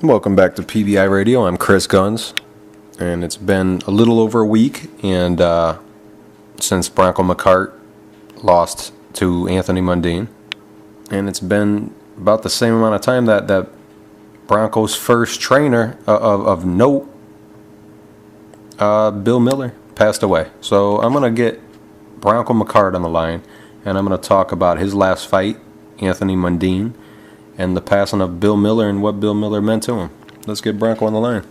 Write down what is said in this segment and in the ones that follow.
Welcome back to PBI Radio. I'm Chris Guns, and it's been a little over a week, and since Bronco McKart lost to Anthony Mundine, and it's been about the same amount of time that Bronco's first trainer of note, Bill Miller, passed away. So I'm gonna get Bronco McKart on the line, and I'm gonna talk about his last fight, Anthony Mundine, and the passing of Bill Miller and what Bill Miller meant to him. Let's get Bronco on the line.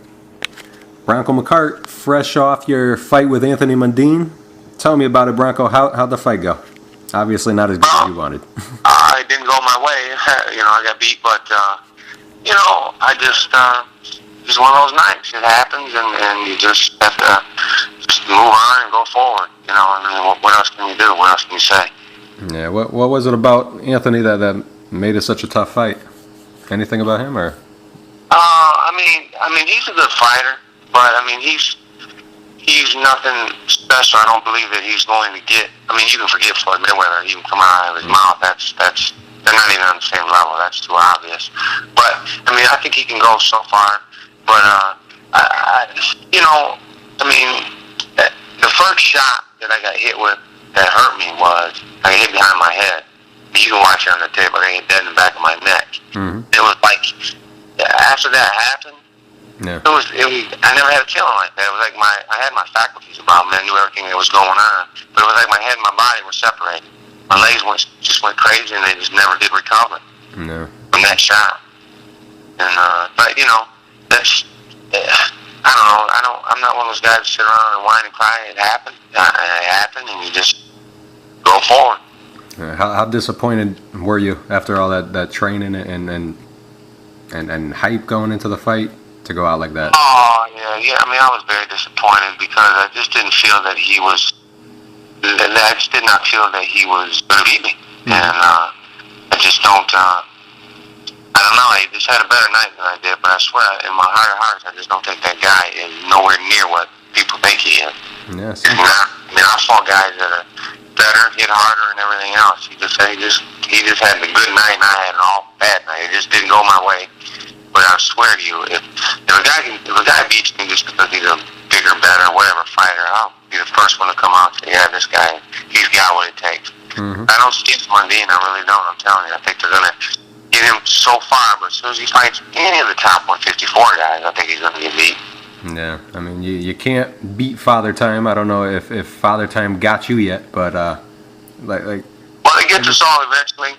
Bronco McKart, fresh off your fight with Anthony Mundine. Tell me about it, Bronco. How'd the fight go? Obviously not as good as you wanted. It didn't go my way. I got beat, but, I just one of those nights. It happens, and you just have to just move on and go forward. What else can you do? What else can you say? Yeah, what was it about Anthony that made it such a tough fight? Anything about him, or? I mean, he's a good fighter, but he's nothing special. I don't believe that he's going to get. You can forget Floyd Mayweather even coming out of his mouth. That's they're not even on the same level. That's too obvious. But I think he can go so far. But the first shot that I got hit with that hurt me was I got hit behind my head. You can watch it on the tape. I got dead in the back of my neck. Mm-hmm. It was like after that happened. Yeah. It was. I never had a feeling like that. It was like I had my faculties about me. I knew everything that was going on, but it was like my head and my body were separated. My legs just went crazy, and they just never did recover from that shot. And that's. I don't know. I'm not one of those guys that sit around and whine and cry. It happened. It happened, and you just go forward. How disappointed were you after all that training and hype going into the fight to go out like that? Oh, yeah. I was very disappointed because I just didn't feel that he was. I just did not feel that he was going to beat me, and I just don't. I don't know. I just had a better night than I did, but I swear, in my heart of hearts, I just don't think that guy is nowhere near what people think he is. Yes. I saw guys that are better, hit harder, and everything else. He just had the good night, and I had an all bad night. It just didn't go my way. But I swear to you, if a guy beats me just because he's a bigger, better, whatever fighter, I'll be the first one to come out and say, yeah, this guy, he's got what it takes. Mm-hmm. I don't see Mundine. I really don't. I'm telling you. I think they're gonna get him so far, but as soon as he fights any of the top 154 guys, I think he's gonna get beat. Yeah, you can't beat Father Time. I don't know if Father Time got you yet, but like. Well, it gets us all eventually,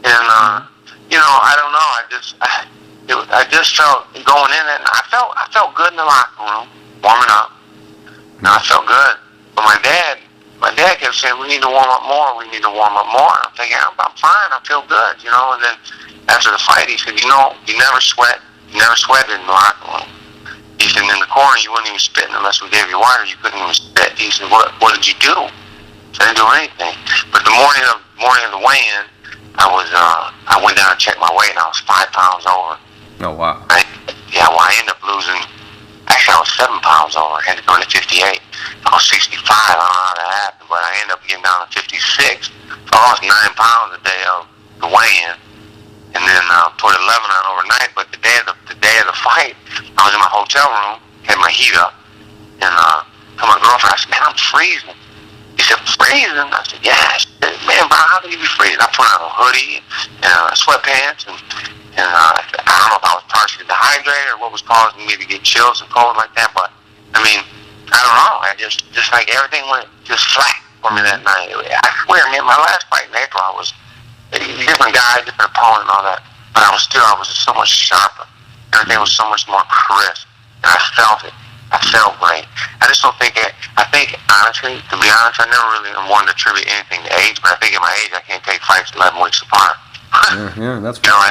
and I don't know. I just felt going in it, and I felt good in the locker room, warming up. And I felt good, but my dad kept saying, "We need to warm up more. We need to warm up more." I'm thinking, I'm fine. I feel good, And then after the fight, he said, "You never sweat. You never sweated in the locker room." He said, "In the corner, you wouldn't even spit unless we gave you water. You couldn't even spit." He said, "What did you do?" I didn't do anything. But the morning of the weigh-in, I went down and checked my weight, and I was 5 pounds over. Oh wow! I ended up losing. Actually, I was 7 pounds over. I had to go to 58. I was 65. I don't know how that happened, but I ended up getting down to 56. So I lost 9 pounds the day of the weigh-in, and then put 11 on overnight. But the day of the fight, I was in my hotel room, had my heat up, and told my girlfriend, I said, "Man, I'm freezing." He said, "Freezing?" I said, "Yeah." She said, "Man, bro, how can you be freezing?" I put on a hoodie and sweatpants, and I don't know if I was partially dehydrated or what was causing me to get chills and cold like that, but I don't know. I just like everything went just flat for me that night. I swear, man, my last fight in April, I was a different guy, different opponent and all that, but I was just so much sharper. Everything was so much more crisp, and I felt it. I felt great. I just don't think it. I think, honestly, to be honest, I never really wanted to attribute anything to age, but I think at my age, I can't take fights 11 weeks apart. Yeah, that's. I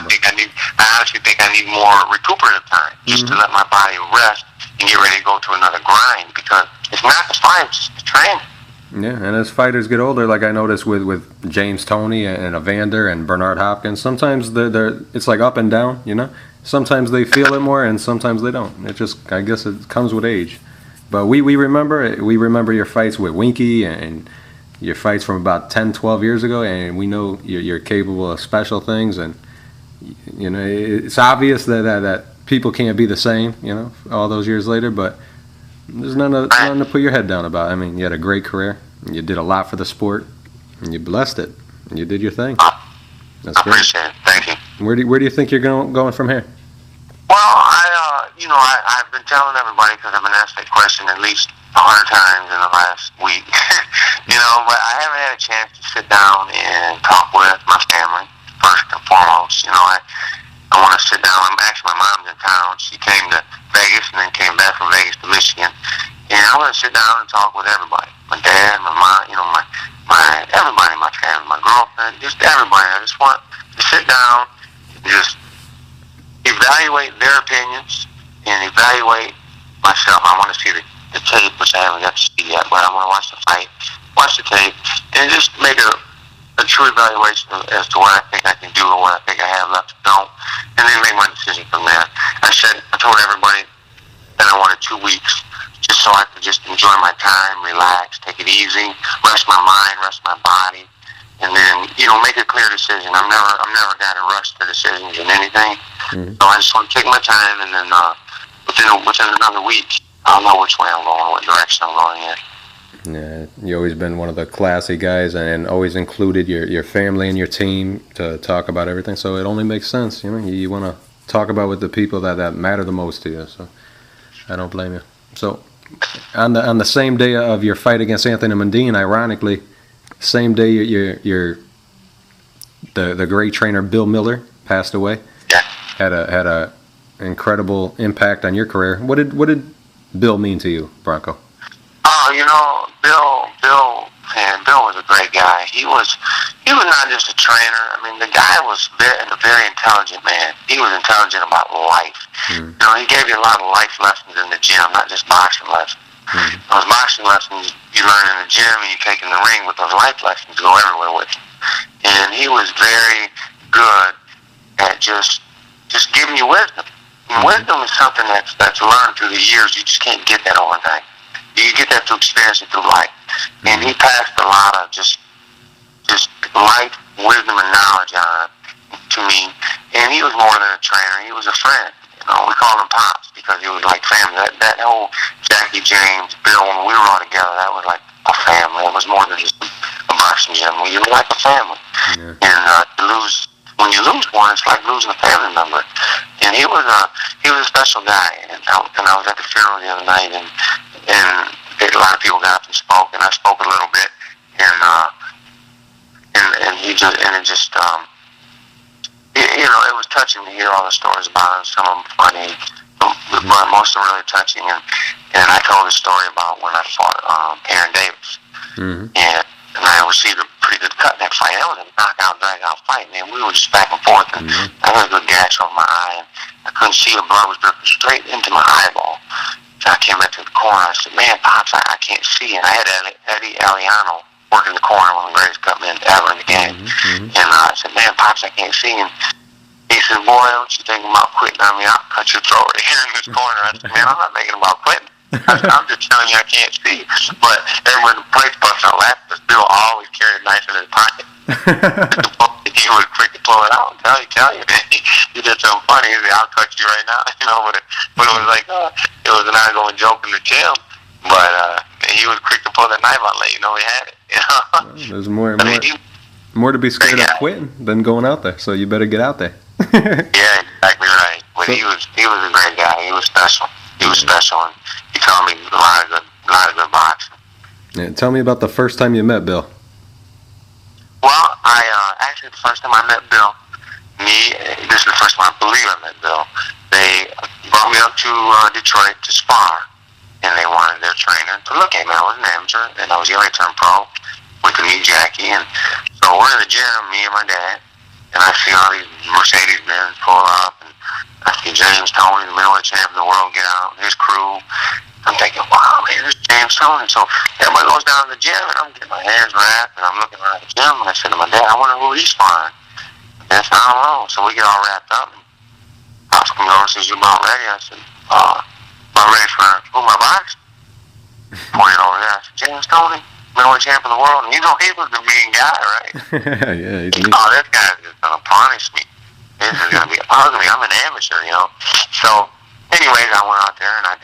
honestly think I need more recuperative time just to let my body rest and get ready to go to another grind, because it's not the fight, it's the training. Yeah, and as fighters get older, like I noticed with James Toney and Evander and Bernard Hopkins, sometimes they're it's like up and down, Sometimes they feel it more, and sometimes they don't. I guess it comes with age. But we remember your fights with Winky and your fights from about 10, 12 years ago, and we know you're capable of special things. And it's obvious that people can't be the same, all those years later, but there's nothing to put your head down about. I mean, you had a great career, and you did a lot for the sport, and you blessed it, and you did your thing. That's I great. appreciate it. Thank you. Where do you think you're going from here? Well, I've been telling everybody, because I've been asked that question at least 100 times in the last week, but I haven't had a chance to sit down and talk with my family, first and foremost. I want to sit down. My mom's in town. She came to Vegas and then came back from Vegas to Michigan. And I want to sit down and talk with everybody. My dad, my mom, everybody in my family, my girlfriend, just everybody. I just want to sit down and just evaluate their opinions and evaluate myself. I want to see the tape, which I haven't got to see yet, but I want to watch the fight, watch the tape, and just make a true evaluation as to what I think I can do or what I think I have left to go, and then make my decision from there. I told everybody that I wanted 2 weeks just so I could just enjoy my time, relax, take it easy, rest my mind, rest my body, and then, make a clear decision. I'm never got to rush the decisions in anything. Mm-hmm. So I just want to take my time, and then within another week, I'll know which way I'm going, what direction I'm going in. Yeah, you've always been one of the classy guys, and always included your family and your team to talk about everything. So it only makes sense, You want to talk about with the people that matter the most to you. So I don't blame you. So on the same day of your fight against Anthony Mundine, ironically, same day the great trainer Bill Miller passed away. Yeah. Had a incredible impact on your career. What did Bill mean to you, Bronco? Bill was a great guy. He was not just a trainer. I mean, the guy was a very intelligent man. He was intelligent about life. Mm. He gave you a lot of life lessons in the gym, not just boxing lessons. Mm. Those boxing lessons you learn in the gym and you take in the ring, but those life lessons go everywhere with you. And he was very good at just giving you wisdom. And wisdom is something that's learned through the years. You just can't get that overnight. You get that through experience and through life. And he passed a lot of just life, wisdom, and knowledge on to me. And he was more than a trainer. He was a friend. We called him Pops because he was like family. That whole Jackie, James, Bill, when we were all together, that was like a family. It was more than just a boxing gym. We were like a family. Yeah. And when you lose one, it's like losing a family member. And he was a special guy. And I was at the funeral the other night, and a lot of people got up and spoke, and I spoke a little bit, and it was touching to hear all the stories about him. Some of them funny, but most of them really touching. And I told a story about when I fought Aaron Davis, and I received a pretty good cut in that fight. That was a knockout, drag-out fight, man. We were just back and forth, and I had a good gash over my eye, and I couldn't see. The blood was dripping straight into my eyeball. So I came back to the corner. I said, "Man, Pops, I can't see." And I had Eddie Aliano working the corner, one of the greatest cutmen ever in the game. And I said, "Man, Pops, I can't see." And he said, "Boy, don't you think about quitting? I mean, I'll cut your throat right here in this corner." I said, "Man, I'm not thinking about quitting. I'm just telling you I can't see." But everyone, the place busted out laughing because Bill always carried a knife in his pocket. He was quick to pull it out and tell you, man. He did something funny. He said, "I'll cut you right now." But it was like, it was an ongoing joke in the gym. But he was quick to pull that knife out and let you know he had it. There's more to be scared of quitting than going out there. So you better get out there. Yeah, exactly right. But he was a great guy. He was special. He was special, and he taught me a lot of good boxing. Yeah, tell me about the first time you met Bill. Well, actually the first time I met Bill, this is the first time I believe I met Bill. They brought me up to Detroit to spar, and they wanted their trainer to look at me. I was an amateur, and I was going to turn pro with the meet Jackie, and so we're in the gym, me and my dad, and I see all these Mercedes-Benz pull up, and I see James Toney, the middleweight champion of the world, get out, and his crew. I'm thinking, wow, man, this is James Toney. So everybody goes down to the gym, and I'm getting my hands wrapped, and I'm looking around the gym, and I said to my dad, "I wonder who he's sparring." And I said, "I don't know." So we get all wrapped up, and Pops comes over and says, "You about ready?" I said, "About ready for who, my box?" Pointed over there. I said, "James Toney, middleweight champion of the world." And he was the mean guy, right? Yeah, this guy's just going to punish me. This is going to be ugly. I'm an amateur, So So, anyways, I went out there and I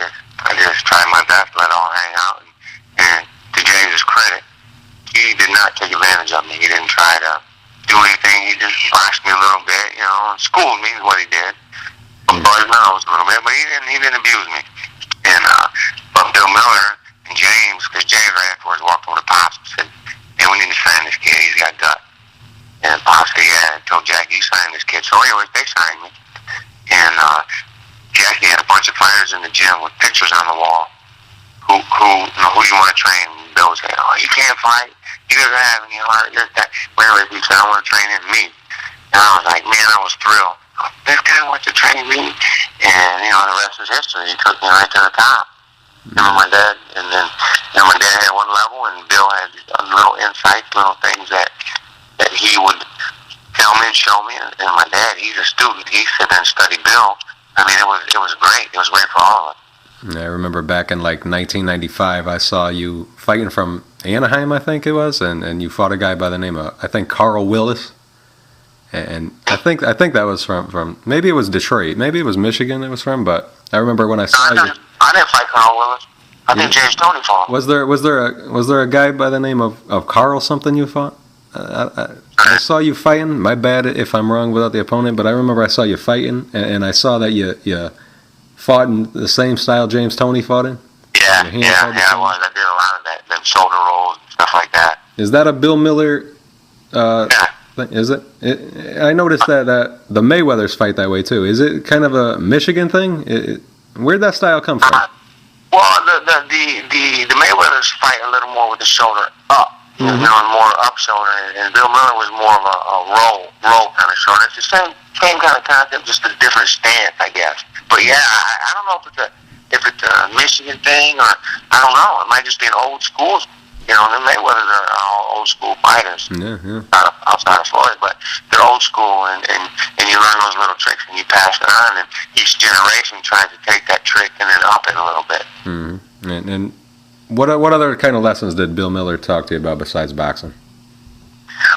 just tried my best, let it all hang out. And to James's credit, he did not take advantage of me. He didn't try to do anything. He just boxed me a little bit, and schooled me is what he did. Buzzed my nose a little bit, but he didn't abuse me. And but Bill Miller and James, because James right afterwards walked over to Pops and said, "Hey, we need to sign this kid. He's got gut." And Pops said, "Yeah." I told Jack, "You sign this kid." So anyways, they signed me. And Jackie had a bunch of fighters in the gym with pictures on the wall. Who you want to train? And Bill said, "Oh, he can't fight. He doesn't have any heart." Anyways, he said, "I want to train him me." And I was like, man, I was thrilled. This guy wants to train me, and the rest is history. He took me right to the top. My dad, and then my dad had one level, and Bill had little insights, little things that he would tell me and show me. And my dad, he's a student. He sat there and studied Bill. I mean, it was great. It was great for all of us. I remember back in like 1995, I saw you fighting from Anaheim, I think it was, and you fought a guy by the name of, I think, Carl Willis. And I think that was from maybe it was Detroit, maybe it was Michigan it was from, but I remember when I saw you. I didn't fight Carl Willis. I think James Toney fought. Was there a guy by the name of Carl something you fought? I saw you fighting. My bad if I'm wrong without the opponent, but I remember I saw you fighting, and I saw that you fought in the same style James Toney fought in. Yeah, I was. I did a lot of that, them shoulder rolls and stuff like that. Is that a Bill Miller? Yeah. Is it? I noticed that the Mayweathers fight that way too. Is it kind of a Michigan thing? Where'd that style come from? Well, the Mayweathers fight a little more with the shoulder up, more up shoulder, and Bill Miller was more of a roll kind of shoulder. It's the same kind of concept, just a different stance, I guess. But yeah, I don't know if it's a Michigan thing or I don't know. It might just be an old school. The Mayweathers are all old school fighters. Yeah. Outside of Floyd, but they're old school, and you learn those little tricks and you pass it on, and each generation tries to take that trick and then up it a little bit. Mm-hmm. And what other kind of lessons did Bill Miller talk to you about besides boxing?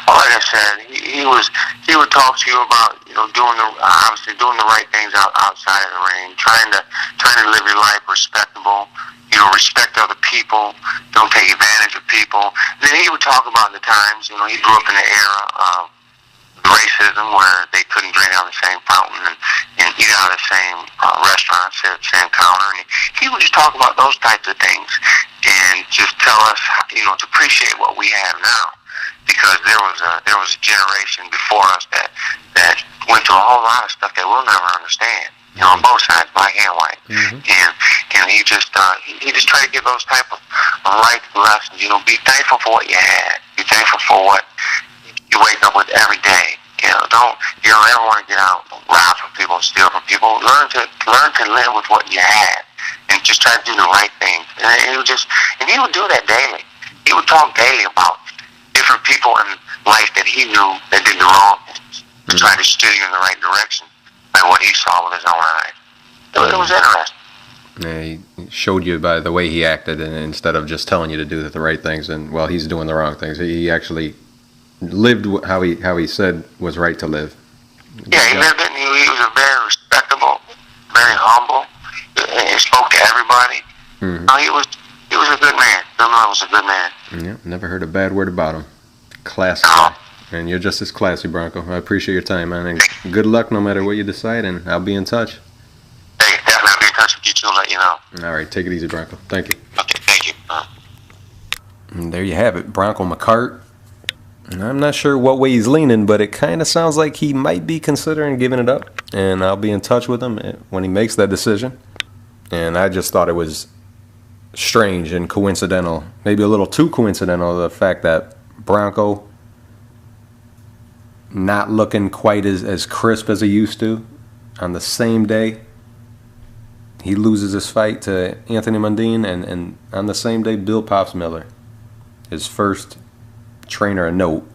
Well, like I said, he would talk to you about doing the right things outside of the ring, trying to live your life respectable. Respect other people, don't take advantage of people. Then he would talk about the times, he grew up in the era of racism where they couldn't drink out of the same fountain and eat out of the same restaurant, sit at the same counter. And he would just talk about those types of things and just tell us, to appreciate what we have now. Because there was a generation before us that went through a whole lot of stuff that we'll never understand. On both sides, black and white. Mm-hmm. And he just tried to give those type of life lessons. Be thankful for what you had. Be thankful for what you wake up with every day. Don't ever want to get out and rob from people and steal from people. Learn to live with what you had, and just try to do the right thing. And he would do that daily. He would talk daily about different people in life that he knew that did the wrong things, to try to steer you in the right direction. By what he saw with his own eyes. It was interesting. Yeah, he showed you by the way he acted, and instead of just telling you to do the right things, and while he's doing the wrong things, he actually lived how he said was right to live. Yeah, he lived it, and he was a very respectable, very humble. He spoke to everybody. Mm-hmm. He was a good man. Bill Miller was a good man. Yeah, never heard a bad word about him. Classy guy. And you're just as classy, Bronco. I appreciate your time, man. And good luck no matter what you decide, and I'll be in touch. Hey, definitely. I'll be in touch with you too, let you know. All right, take it easy, Bronco. Thank you. Okay, thank you. And there you have it, Bronco McKart. And I'm not sure what way he's leaning, but it kind of sounds like he might be considering giving it up. And I'll be in touch with him when he makes that decision. And I just thought it was strange and coincidental, maybe a little too coincidental, the fact that Bronco not looking quite as crisp as he used to on the same day he loses his fight to Anthony Mundine, and on the same day Bill Pops Miller, his first trainer of note,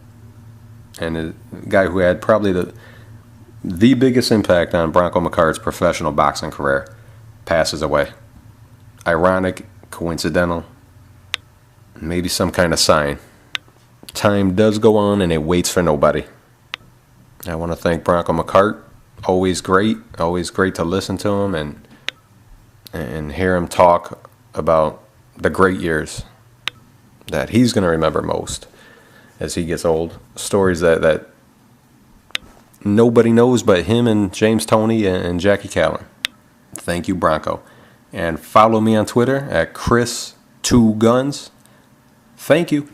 and a guy who had probably the biggest impact on Bronco McKart's professional boxing career, passes away. Ironic, coincidental, maybe some kind of sign. Time does go on and it waits for nobody. I want to thank Bronco McKart, always great to listen to him and hear him talk about the great years that he's going to remember most as he gets old. Stories that nobody knows but him and James Toney and Jackie Callan. Thank you, Bronco. And follow me on Twitter at Chris2Guns. Thank you.